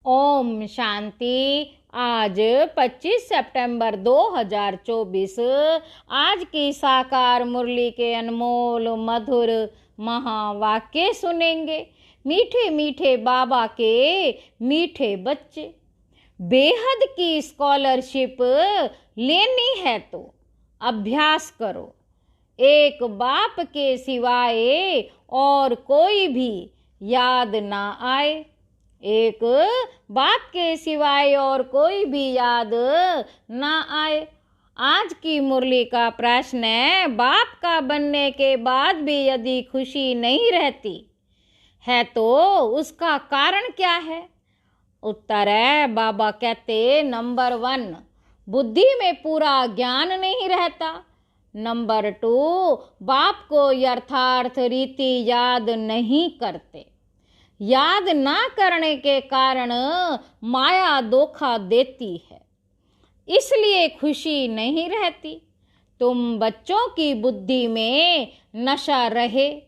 ओम शांति। आज 25 सितंबर 2024 आज की साकार मुरली के अनमोल मधुर महावाक्य सुनेंगे। मीठे मीठे बाबा के मीठे बच्चे, बेहद की स्कॉलरशिप लेनी है तो अभ्यास करो। एक बाप के सिवाय और कोई भी याद ना आए। एक बाप के सिवाय और कोई भी याद ना आए। आज की मुरली का प्रश्न है, बाप का बनने के बाद भी यदि खुशी नहीं रहती है तो उसका कारण क्या है? उत्तर है, बाबा कहते नंबर 1, बुद्धि में पूरा ज्ञान नहीं रहता। नंबर 2, बाप को यथार्थ रीति याद नहीं करते। याद ना करने के कारण माया धोखा देती है, इसलिए खुशी नहीं रहती। तुम बच्चों की बुद्धि में नशा रहे।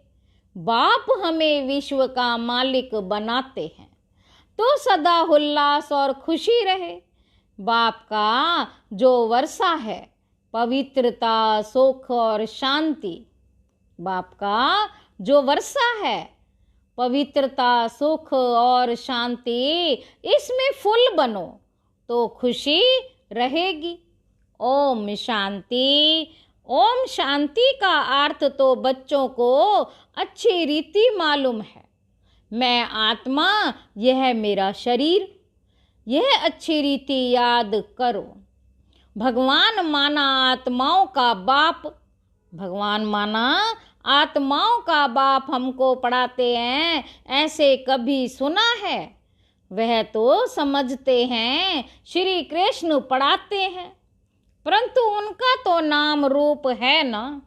बाप हमें विश्व का मालिक बनाते हैं तो सदा उल्लास और खुशी रहे। बाप का जो वर्षा है, पवित्रता, सुख और शांति। बाप का जो वर्षा है, पवित्रता, सुख और शांति, इसमें फुल बनो तो खुशी रहेगी। ओम शांति। ओम शांति का अर्थ तो बच्चों को अच्छी रीति मालूम है। मैं आत्मा, यह मेरा शरीर, यह अच्छी रीति याद करो। भगवान माना आत्माओं का बाप। भगवान माना आत्माओं का बाप हमको पढ़ाते हैं, ऐसे कभी सुना है? वह तो समझते हैं श्री कृष्ण पढ़ाते हैं, परंतु उनका तो नाम रूप है ना।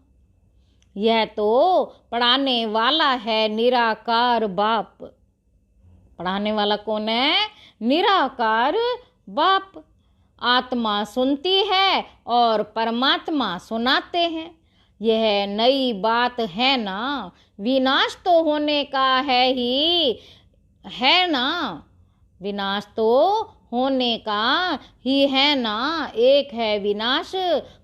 यह तो पढ़ाने वाला है निराकार बाप। पढ़ाने वाला कौन है? निराकार बाप। आत्मा सुनती है और परमात्मा सुनाते हैं। यह नई बात है ना। विनाश तो होने का है ना। विनाश तो होने का ही है ना। एक है विनाश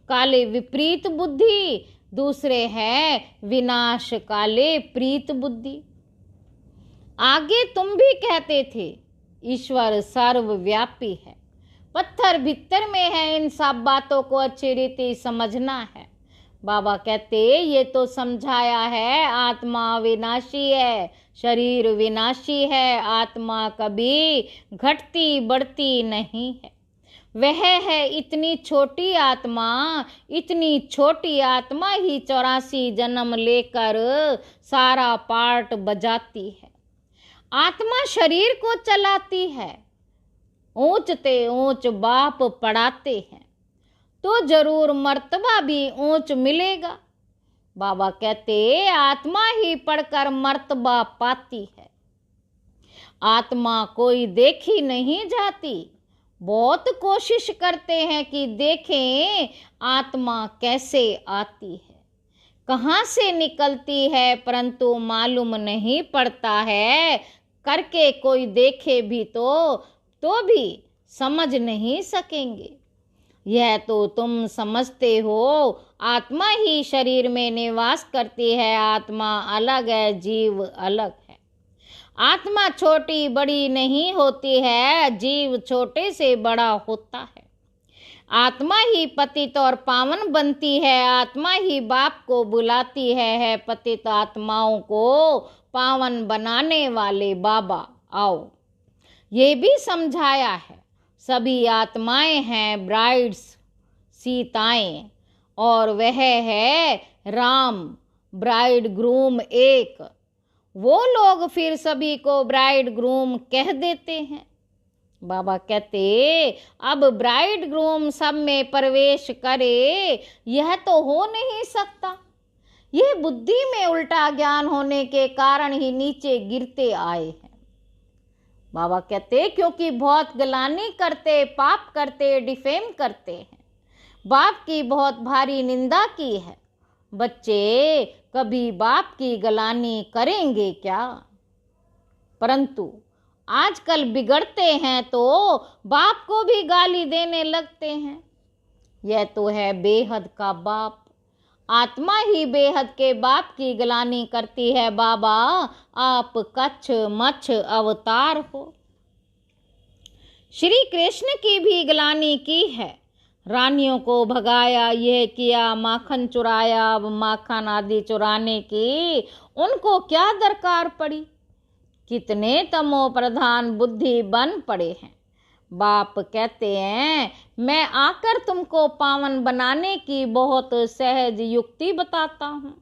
काले विपरीत बुद्धि, दूसरे है विनाश काले प्रीत बुद्धि। आगे तुम भी कहते थे ईश्वर सर्वव्यापी है, पत्थर भीतर में है। इन सब बातों को अच्छी रीति समझना है। बाबा कहते ये तो समझाया है, आत्मा विनाशी है, शरीर विनाशी है। आत्मा कभी घटती बढ़ती नहीं है। वह है इतनी छोटी आत्मा, इतनी छोटी आत्मा ही 84 जन्म लेकर सारा पार्ट बजाती है। आत्मा शरीर को चलाती है। ऊंचते ऊंच बाप पढ़ाते हैं तो जरूर मर्तबा भी ऊंच मिलेगा। बाबा कहते आत्मा ही पढ़कर मर्तबा पाती है। आत्मा कोई देखी नहीं जाती। बहुत कोशिश करते हैं कि देखें आत्मा कैसे आती है, कहाँ से निकलती है, परंतु मालूम नहीं पड़ता है। करके कोई देखे भी तो भी समझ नहीं सकेंगे। यह तो तुम समझते हो, आत्मा ही शरीर में निवास करती है। आत्मा अलग है, जीव अलग है। आत्मा छोटी बड़ी नहीं होती है, जीव छोटे से बड़ा होता है। आत्मा ही पतित और पावन बनती है। आत्मा ही बाप को बुलाती है पतित आत्माओं को पावन बनाने वाले बाबा आओ। ये भी समझाया है, सभी आत्माएं हैं ब्राइड्स, सीताएं, और वह है राम ब्राइड ग्रूम एक। वो लोग फिर सभी को ब्राइड ग्रूम कह देते हैं। बाबा कहते अब ब्राइड ग्रूम सब में प्रवेश करे, यह तो हो नहीं सकता। यह बुद्धि में उल्टा ज्ञान होने के कारण ही नीचे गिरते आए हैं। बाबा कहते क्योंकि बहुत गलानी करते, पाप करते, डिफेम करते हैं, बाप की बहुत भारी निंदा की है। बच्चे कभी बाप की गलानी करेंगे क्या? परंतु आजकल बिगड़ते हैं तो बाप को भी गाली देने लगते हैं। यह तो है बेहद का बाप। आत्मा ही बेहद के बाप की ग्लानि करती है। बाबा आप कच्छ मच्छ अवतार हो। श्री कृष्ण की भी ग्लानि की है। रानियों को भगाया, यह किया, माखन चुराया। अब माखन आदि चुराने की उनको क्या दरकार पड़ी। कितने तमो प्रधान बुद्धि बन पड़े हैं। बाप कहते हैं मैं आकर तुमको पावन बनाने की बहुत सहज युक्ति बताता हूँ।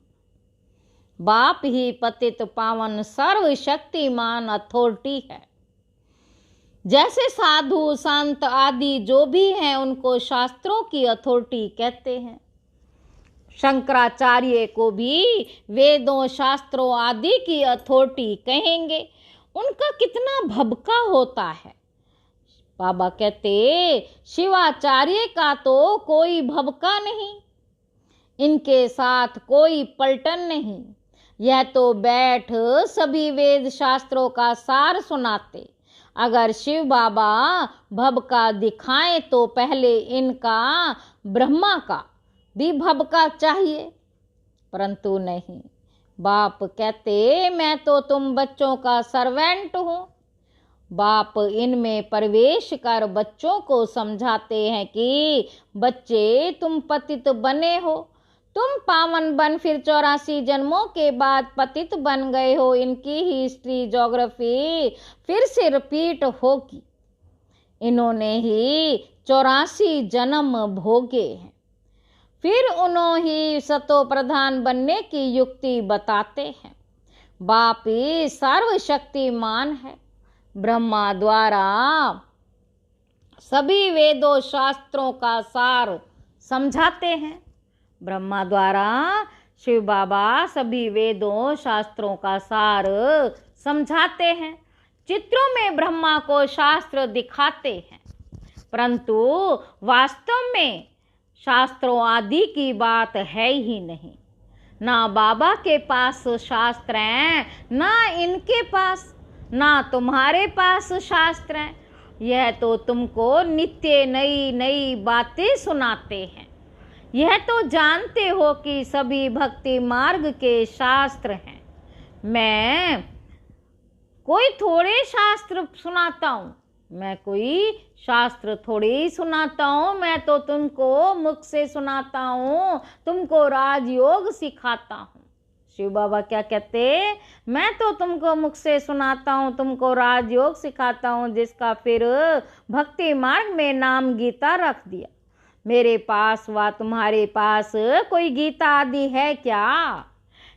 बाप ही पतित पावन सर्वशक्तिमान अथॉरिटी है। जैसे साधु संत आदि जो भी हैं उनको शास्त्रों की अथॉरिटी कहते हैं। शंकराचार्य को भी वेदों शास्त्रों आदि की अथॉरिटी कहेंगे। उनका कितना भबका होता है। बाबा कहते शिवाचार्य का तो कोई भबका नहीं, इनके साथ कोई पलटन नहीं। यह तो बैठ सभी वेद शास्त्रों का सार सुनाते। अगर शिव बाबा भबका दिखाएं तो पहले इनका ब्रह्मा का भी भबका चाहिए, परंतु नहीं। बाप कहते मैं तो तुम बच्चों का सर्वेंट हूँ। बाप इनमें प्रवेश कर बच्चों को समझाते हैं कि बच्चे तुम पतित बने हो, तुम पावन बन फिर 84 जन्मों के बाद पतित बन गए हो। इनकी हिस्ट्री ज्योग्राफी फिर से रिपीट होगी। इन्होंने ही 84 जन्म भोगे हैं। फिर उन्होंने ही सतो प्रधान बनने की युक्ति बताते हैं। बाप ही सर्वशक्तिमान है। ब्रह्मा द्वारा सभी वेदों शास्त्रों का सार समझाते हैं। ब्रह्मा द्वारा शिव बाबा सभी वेदों शास्त्रों का सार समझाते हैं। चित्रों में ब्रह्मा को शास्त्र दिखाते हैं, परंतु वास्तव में शास्त्रों आदि की बात है ही नहीं। ना बाबा के पास शास्त्र हैं, ना इनके पास, ना तुम्हारे पास शास्त्र हैं। यह तो तुमको नित्य नई नई बातें सुनाते हैं। यह तो जानते हो कि सभी भक्ति मार्ग के शास्त्र हैं। मैं कोई थोड़े शास्त्र सुनाता हूँ, मैं कोई शास्त्र थोड़ी ही सुनाता हूँ। मैं तो तुमको मुख से सुनाता हूँ, तुमको राजयोग सिखाता हूँ। शिव बाबा क्या कहते, मैं तो तुमको मुख से सुनाता हूँ, तुमको राजयोग सिखाता हूँ, जिसका फिर भक्ति मार्ग में नाम गीता रख दिया। मेरे पास व तुम्हारे पास कोई गीता आदि है क्या?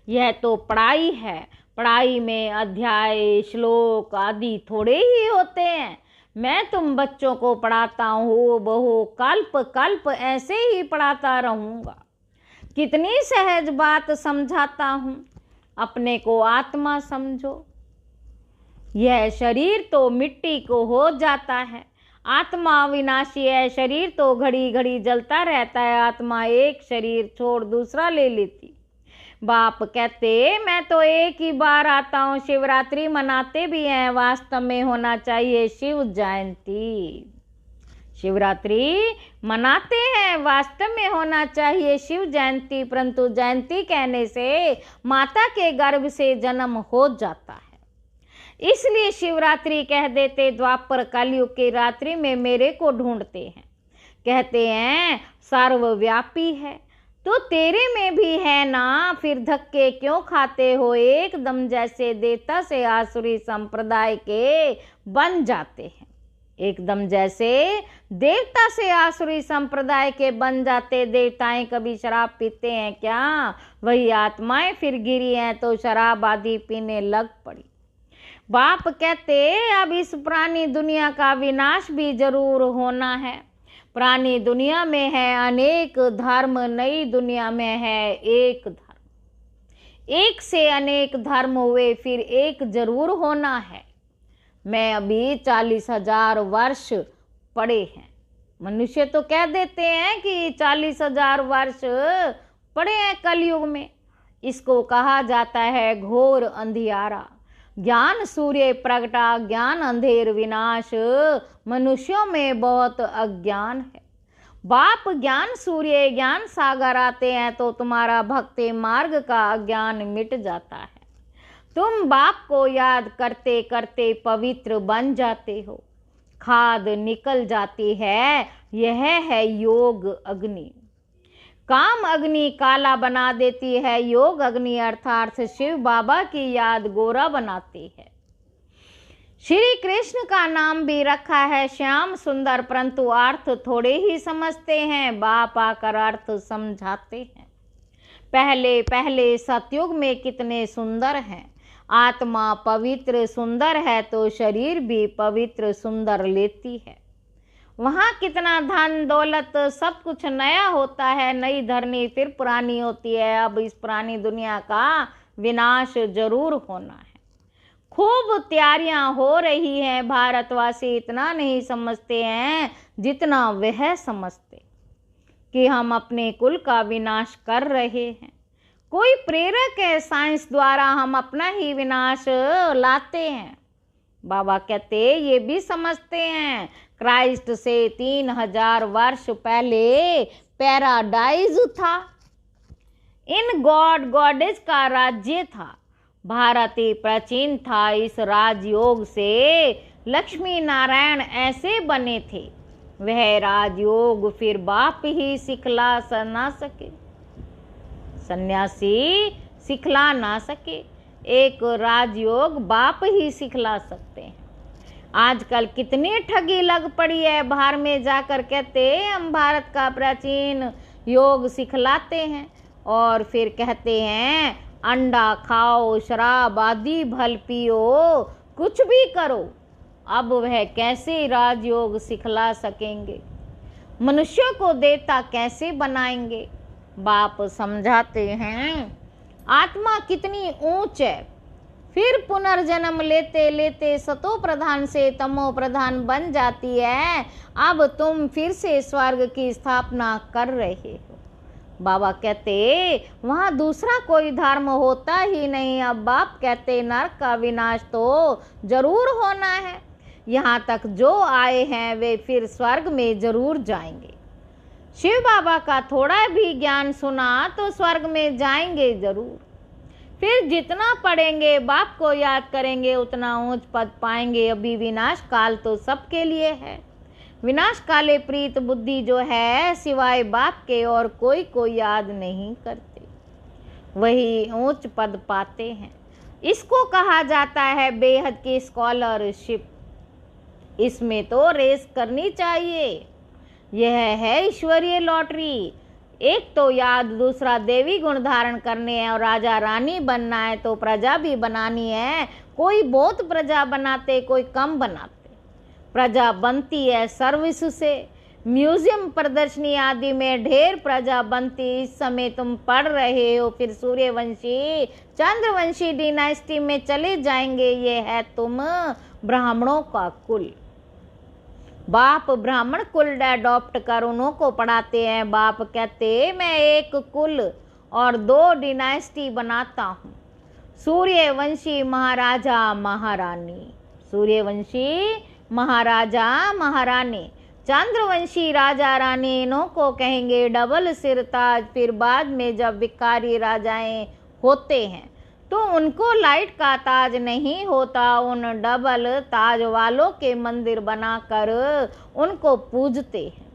यह तो पढ़ाई है। पढ़ाई में अध्याय श्लोक आदि थोड़े ही होते हैं। मैं तुम बच्चों को पढ़ाता हूँ, बहु कल्प कल्प ऐसे ही पढ़ाता रहूँगा। कितनी सहज बात समझाता हूँ। अपने को आत्मा समझो। यह शरीर तो मिट्टी को हो जाता है। आत्मा अविनाशी है। शरीर तो घड़ी घड़ी जलता रहता है। आत्मा एक शरीर छोड़ दूसरा ले लेती। बाप कहते मैं तो एक ही बार आता हूँ। शिवरात्रि मनाते भी हैं। वास्तव में होना चाहिए शिव जयंती। शिवरात्रि मनाते हैं, वास्तव में होना चाहिए शिव जयंती, परंतु जयंती कहने से माता के गर्भ से जन्म हो जाता है। इसलिए शिवरात्रि कह देते। द्वापर कलयुग की रात्रि में मेरे को ढूंढते हैं। कहते हैं सर्वव्यापी है तो तेरे में भी है ना, फिर धक्के क्यों खाते हो? एकदम जैसे देवता से आसुरी संप्रदाय के बन जाते हैं। एकदम जैसे देवता से आसुरी संप्रदाय के बन जाते। देवताएं कभी शराब पीते हैं क्या? वही आत्माएं फिर गिरी हैं तो शराब आदि पीने लग पड़ी। बाप कहते अब इस पुरानी दुनिया का विनाश भी जरूर होना है। पुरानी दुनिया में है अनेक धर्म, नई दुनिया में है एक धर्म। एक से अनेक धर्म हुए, फिर एक जरूर होना है। मैं अभी 40,000 वर्ष पड़े हैं। मनुष्य तो कह देते हैं कि 40,000 वर्ष पड़े हैं कलयुग में। इसको कहा जाता है घोर अंधियारा। ज्ञान सूर्य प्रगटा, ज्ञान अंधेर विनाश, मनुष्यों में बहुत अज्ञान है। बाप ज्ञान सूर्य ज्ञान सागर आते हैं तो तुम्हारा भक्ति मार्ग का अज्ञान मिट जाता है। तुम बाप को याद करते करते पवित्र बन जाते हो, खाद निकल जाती है। यह है योग अग्नि। काम अग्नि काला बना देती है, योग अग्नि अर्थात शिव बाबा की याद गोरा बनाती है। श्री कृष्ण का नाम भी रखा है श्याम सुंदर, परंतु अर्थ थोड़े ही समझते हैं। बाप आकर अर्थ समझाते हैं। पहले पहले सतयुग में कितने सुंदर हैं। आत्मा पवित्र सुंदर है तो शरीर भी पवित्र सुंदर लेती है। वहाँ कितना धन दौलत सब कुछ नया होता है। नई धरनी फिर पुरानी होती है। अब इस पुरानी दुनिया का विनाश जरूर होना है। खूब तैयारियां हो रही हैं। भारतवासी इतना नहीं समझते हैं जितना वह समझते कि हम अपने कुल का विनाश कर रहे हैं। कोई प्रेरक है, साइंस द्वारा हम अपना ही विनाश लाते हैं। बाबा कहते ये भी समझते हैं क्राइस्ट से 3000 वर्ष पहले पैराडाइज था। इन गॉड गॉडेज का राज्य था। भारत ही प्राचीन था। इस राजयोग से लक्ष्मी नारायण ऐसे बने थे। वह राजयोग फिर बाप ही सिखला ना सके, सन्यासी सिखला ना सके। एक राजयोग बाप ही सिखला सकते हैं। आजकल कितनी ठगी लग पड़ी है। बाहर में जाकर कहते हम भारत का प्राचीन योग सिखलाते हैं और फिर कहते हैं अंडा खाओ, शराब आदि भल पियो, कुछ भी करो। अब वह कैसे राजयोग सिखला सकेंगे? मनुष्यों को देवता कैसे बनाएंगे? बाप समझाते हैं आत्मा कितनी ऊंच है। फिर पुनर्जन्म लेते लेते सतो प्रधान से तमो प्रधान बन जाती है। अब तुम फिर से स्वर्ग की स्थापना कर रहे हो। बाबा कहते वहाँ दूसरा कोई धर्म होता ही नहीं। अब बाप कहते नरक का विनाश तो जरूर होना है। यहाँ तक जो आए हैं वे फिर स्वर्ग में जरूर जाएंगे। शिव बाबा का थोड़ा भी ज्ञान सुना तो स्वर्ग में जाएंगे जरूर। फिर जितना पढ़ेंगे बाप को याद करेंगे उतना ऊंच पद पाएंगे। अभी विनाश काल तो सबके लिए है। विनाश काले प्रीत बुद्धि जो है सिवाय बाप के और कोई को याद नहीं करते, वही ऊंच पद पाते हैं। इसको कहा जाता है बेहद की स्कॉलरशिप। इसमें तो रेस करनी चाहिए। यह है ईश्वरीय लॉटरी। एक तो याद, दूसरा देवी गुण धारण करने हैं और राजा रानी बनना है तो प्रजा भी बनानी है। कोई बहुत प्रजा बनाते, कोई कम बनाते। प्रजा बनती है सर्विस से। म्यूजियम प्रदर्शनी आदि में ढेर प्रजा बनती। इस समय तुम पढ़ रहे हो, फिर सूर्यवंशी चंद्रवंशी डिनाइस्टी में चले जाएंगे। ये है तुम ब्राह्मणों का कुल। बाप ब्राह्मण कुल अडॉप्ट कर उन्हों को पढ़ाते हैं। बाप कहते मैं एक कुल और 2 डिनाइस्टी बनाता हूँ। सूर्यवंशी महाराजा महारानी, सूर्यवंशी महाराजा महारानी, चंद्रवंशी राजा रानी। इन्हों को कहेंगे डबल सिर ताज। फिर बाद में जब विकारी राजाएं होते हैं तो उनको लाइट का ताज नहीं होता। उन डबल ताज वालों के मंदिर बनाकर उनको पूजते हैं,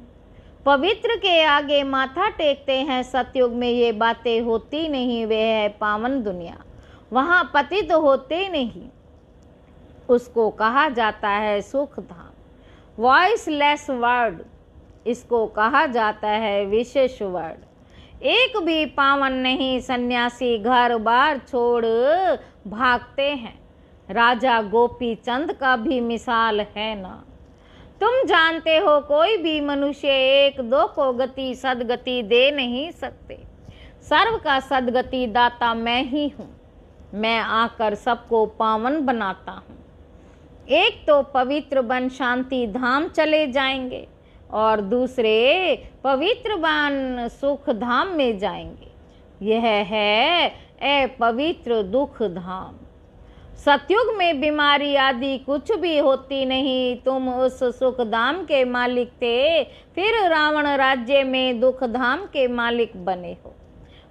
पवित्र के आगे माथा टेकते हैं। सतयुग में ये बातें होती नहीं। वे है पावन दुनिया, वहाँ पतित होते नहीं। उसको कहा जाता है सुख धाम, वॉइसलेस वर्ड। इसको कहा जाता है विशेष वर्ड। एक भी पावन नहीं। सन्यासी घर बार छोड़ भागते हैं। राजा गोपी चंद का भी मिसाल है ना। तुम जानते हो कोई भी मनुष्य 1-2 को गति सदगति दे नहीं सकते। सर्व का सदगति दाता मैं ही हूँ। मैं आकर सबको पावन बनाता हूँ। एक तो पवित्र बन शांति धाम चले जाएंगे और दूसरे पवित्र बन सुख धाम में जाएंगे। यह है पवित्र दुख धाम। सतयुग में बीमारी आदि कुछ भी होती नहीं। तुम उस सुख धाम के मालिक थे, फिर रावण राज्य में दुख धाम के मालिक बने हो।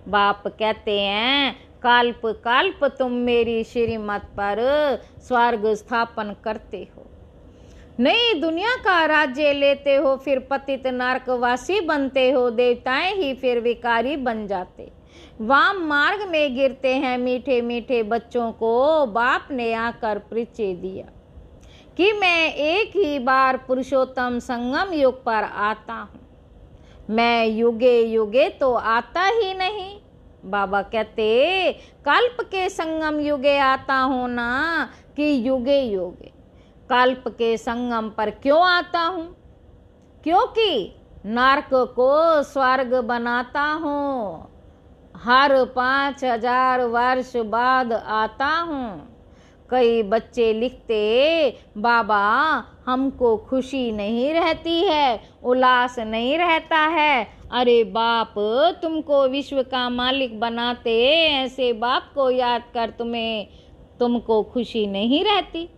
बाप कहते हैं, काल्प काल्प तुम मेरी श्रीमत पर स्वर्ग स्थापन करते हो, नई दुनिया का राज्य लेते हो, फिर पतित नरकवासी बनते हो। देवताएं ही फिर विकारी बन जाते, वाम मार्ग में गिरते हैं। मीठे मीठे बच्चों को बाप ने आकर परिचय दिया कि मैं एक ही बार पुरुषोत्तम संगम युग पर आता हूँ, मैं युगे युगे तो आता ही नहीं। बाबा कहते, कल्प के संगम युगे आता हूँ ना कि युगे युगे। कल्प के संगम पर क्यों आता हूँ? क्योंकि नरक को स्वर्ग बनाता हूँ। हर 5000 वर्ष बाद आता हूँ। कई बच्चे लिखते, बाबा हमको खुशी नहीं रहती है, उल्लास नहीं रहता है। अरे बाप, तुमको विश्व का मालिक बनाते ऐसे बाप को याद कर तुमको खुशी नहीं रहती।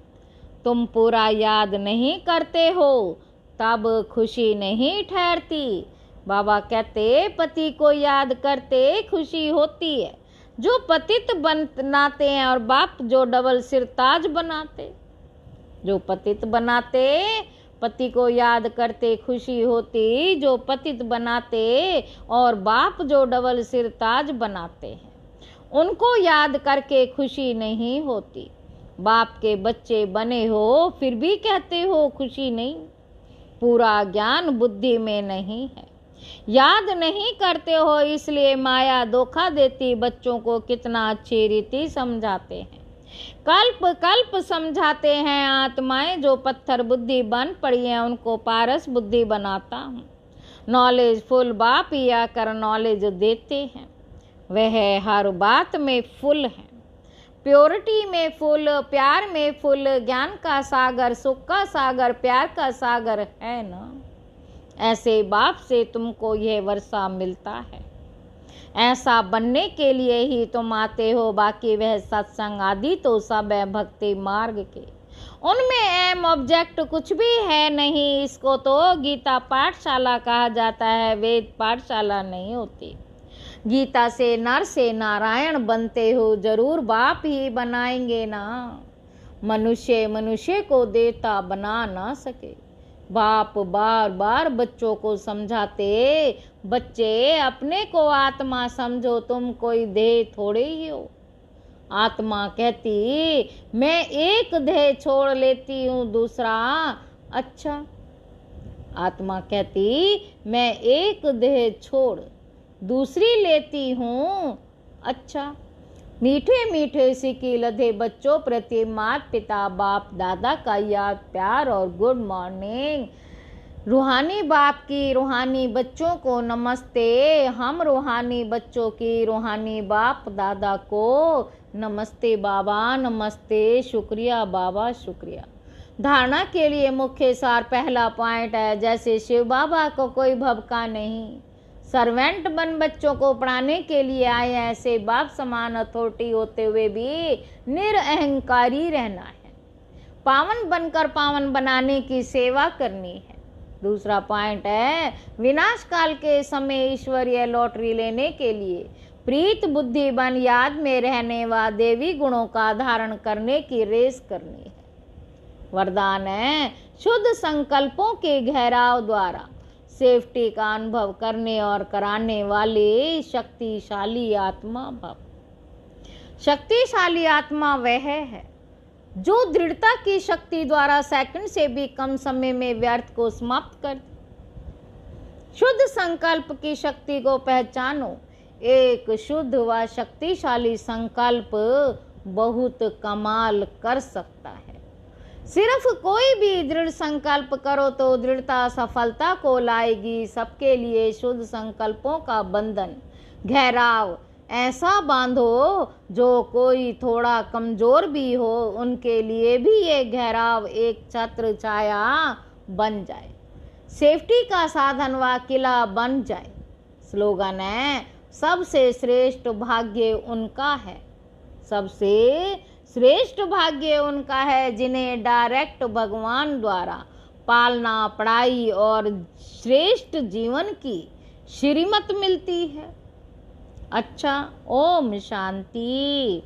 तुम पूरा याद नहीं करते हो तब खुशी नहीं ठहरती। बाबा कहते, पति को याद करते खुशी होती है। जो पतित बनाते हैं और बाप जो डबल सिर ताज बनाते, जो पतित बनाते पति को याद करते खुशी होती, जो पतित बनाते और बाप जो डबल सिर ताज बनाते हैं उनको याद करके खुशी नहीं होती। बाप के बच्चे बने हो फिर भी कहते हो खुशी नहीं। पूरा ज्ञान बुद्धि में नहीं है, याद नहीं करते हो, इसलिए माया धोखा देती बच्चों को। कितना अच्छी रीति समझाते हैं, कल्प कल्प समझाते हैं। आत्माएं जो पत्थर बुद्धि बन पड़ी हैं उनको पारस बुद्धि बनाता हूँ। नॉलेज फुल बाप ही आकर नॉलेज देते हैं। वह हर बात में फुल है, प्योरिटी में फुल, प्यार में फुल, ज्ञान का सागर, सुख का सागर, प्यार का सागर है ना। ऐसे बाप से तुमको यह वर्षा मिलता है। ऐसा बनने के लिए ही तुम आते हो। बाकी वह सत्संग आदि तो सब है भक्ति मार्ग के, उनमें एम ऑब्जेक्ट कुछ भी है नहीं। इसको तो गीता पाठशाला कहा जाता है, वेद पाठशाला नहीं होती। गीता से नर से नारायण बनते हो, जरूर बाप ही बनाएंगे ना। मनुष्य मनुष्य को देवता बना ना सके। बाप बार बार बच्चों को समझाते, बच्चे अपने को आत्मा समझो, तुम कोई देह थोड़े ही हो। आत्मा कहती, मैं एक देह छोड़ लेती हूँ, दूसरा अच्छा। आत्मा कहती, मैं एक देह छोड़ दूसरी लेती हूँ, अच्छा। मीठे मीठे सिक्के लदे बच्चों प्रति माता पिता बाप दादा का याद प्यार और गुड मॉर्निंग। रूहानी बाप की रूहानी बच्चों को नमस्ते। हम रूहानी बच्चों की रूहानी बाप दादा को नमस्ते। बाबा नमस्ते, शुक्रिया बाबा शुक्रिया। धारणा के लिए मुख्य सार पहला पॉइंट है, जैसे शिव बाबा को कोई भवका नहीं। सर्वेंट बन बच्चों को पढ़ाने के लिए आए, ऐसे बाप समान अथॉरिटी होते हुए भी निरअहंकारी रहना है। पावन बनकर पावन बनाने की सेवा करनी है। दूसरा पॉइंट है, विनाश काल के समय ईश्वरीय लॉटरी लेने के लिए प्रीत बुद्धि बन याद में रहने व देवी गुणों का धारण करने की रेस करनी है। वरदान है, शुद्ध संकल्पों के गहराव द्वारा सेफ्टी का अनुभव करने और कराने वाले शक्तिशाली आत्मा भव। शक्तिशाली आत्मा वह है जो दृढ़ता की शक्ति द्वारा सेकंड से भी कम समय में व्यर्थ को समाप्त कर दे। शुद्ध संकल्प की शक्ति को पहचानो। एक शुद्ध व शक्तिशाली संकल्प बहुत कमाल कर सकता है। सिर्फ कोई भी दृढ़ संकल्प करो तो दृढ़ता सफलता को लाएगी। सबके लिए शुद्ध संकल्पों का बंधन घेराव ऐसा बांधो जो कोई थोड़ा कमजोर भी हो उनके लिए भी ये घेराव एक छत्र छाया बन जाए, सेफ्टी का साधन व किला बन जाए। स्लोगन है, सबसे श्रेष्ठ भाग्य उनका है, सबसे श्रेष्ठ भाग्य उनका है जिन्हें डायरेक्ट भगवान द्वारा पालना, पढ़ाई और श्रेष्ठ जीवन की श्रीमत मिलती है। अच्छा, ओम शांति।